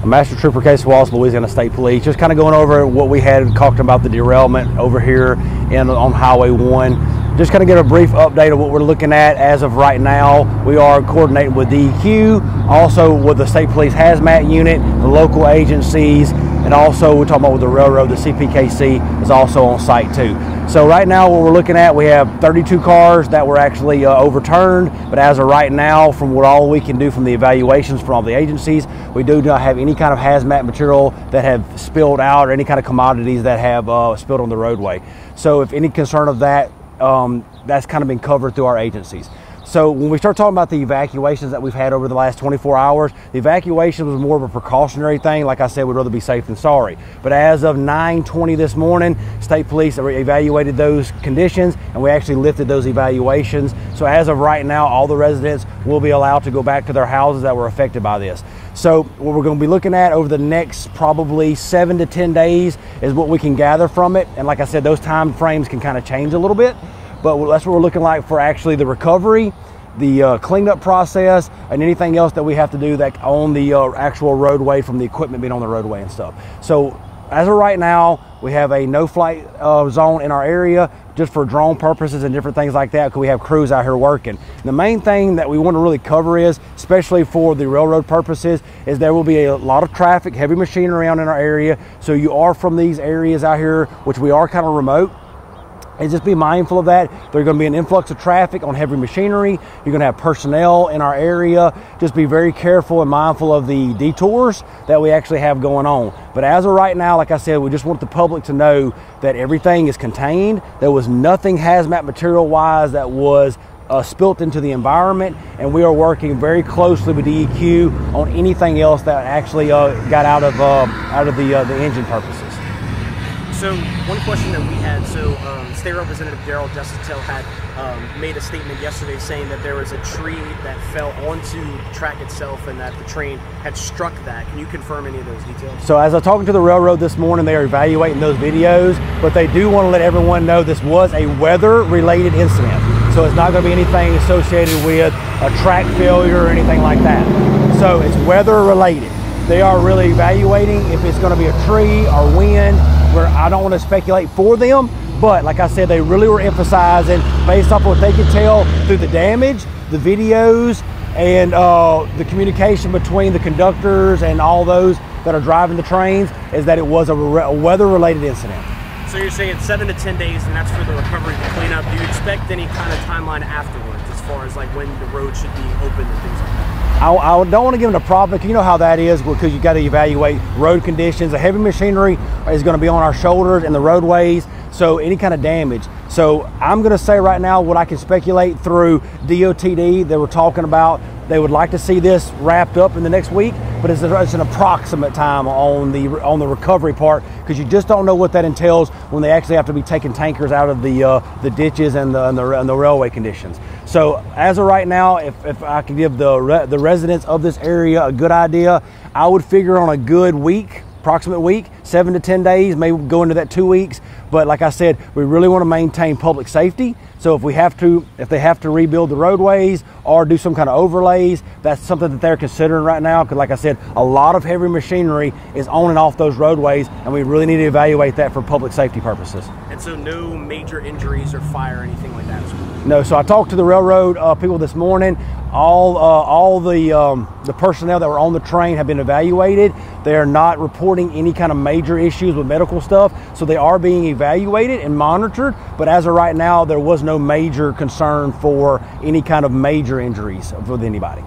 Master Trooper Case Wallace, Louisiana State Police. Just kind of going over what we had talked about the derailment over here on Highway 1. Just kind of get a brief update of what we're looking at as of right now. We are coordinating with DEQ, also with the State Police Hazmat Unit, the local agencies, and also we're talking about with the railroad, the CPKC is also on site too. So right now what we're looking at, we have 32 cars that were actually overturned, but as of right now, from what all we can do from the evaluations from all the agencies, we do not have any kind of hazmat material that have spilled out or any kind of commodities that have spilled on the roadway. So if any concern of that, that's kind of been covered through our agencies. So when we start talking about the evacuations that we've had over the last 24 hours, the evacuation was more of a precautionary thing. Like I said, we'd rather be safe than sorry. But as of 9:20 this morning, State Police evaluated those conditions and we actually lifted those evaluations. So as of right now, all the residents will be allowed to go back to their houses that were affected by this. So what we're going to be looking at over the next probably 7 to 10 days is what we can gather from it. And like I said, those time frames can kind of change a little bit. But that's what we're looking like for actually the recovery, the cleanup process, and anything else that we have to do that on the actual roadway from the equipment being on the roadway and stuff. So as of right now, we have a no-flight zone in our area just for drone purposes and different things like that, because we have crews out here working. The main thing that we want to really cover is, especially for the railroad purposes, is there will be a lot of traffic, heavy machinery around in our area. So you are from these areas out here, which we are kind of remote. And just be mindful of that. There's going to be an influx of traffic on heavy machinery. You're going to have personnel in our area. Just be very careful and mindful of the detours that we actually have going on. But as of right now, like I said, we just want the public to know that everything is contained. There was nothing hazmat material wise that was spilt into the environment, and we are working very closely with DEQ on anything else that actually got out of the engine purposes. So one question that we had, State Representative Justice Tell had made a statement yesterday saying that there was a tree that fell onto the track itself and that the train had struck that. Can you confirm any of those details? So as I was talking to the railroad this morning, they are evaluating those videos, but they do want to let everyone know this was a weather-related incident. So it's not going to be anything associated with a track failure or anything like that. So it's weather-related. They are really evaluating if it's going to be a tree or wind, where I don't want to speculate for them, but like I said, they really were emphasizing, based off what they could tell through the damage, the videos, and the communication between the conductors and all those that are driving the trains, is that it was a weather-related incident. So you're saying 7 to 10 days, and that's for the recovery, the cleanup. Do you expect any kind of timeline afterwards, as far as like when the road should be open and things like that? I don't want to give them a problem, because you know how that is, because you got to evaluate road conditions. The heavy machinery is going to be on our shoulders and the roadways, so any kind of damage. So I'm going to say right now what I can speculate through DOTD. They were talking about they would like to see this wrapped up in the next week, but it's an approximate time on the recovery part, because you just don't know what that entails when they actually have to be taking tankers out of the ditches and the railway conditions. So as of right now, if I can give the residents of this area a good idea, I would figure on a good week, approximate week, 7 to 10 days, maybe go into that 2 weeks. But like I said, we really want to maintain public safety. So if they have to rebuild the roadways or do some kind of overlays, that's something that they're considering right now. Because like I said, a lot of heavy machinery is on and off those roadways, and we really need to evaluate that for public safety purposes. And so no major injuries or fire or anything like that as well? No, so I talked to the railroad people this morning. All the personnel that were on the train have been evaluated. They are not reporting any kind of major issues with medical stuff, so they are being evaluated and monitored. But as of right now, there was no major concern for any kind of major injuries with anybody.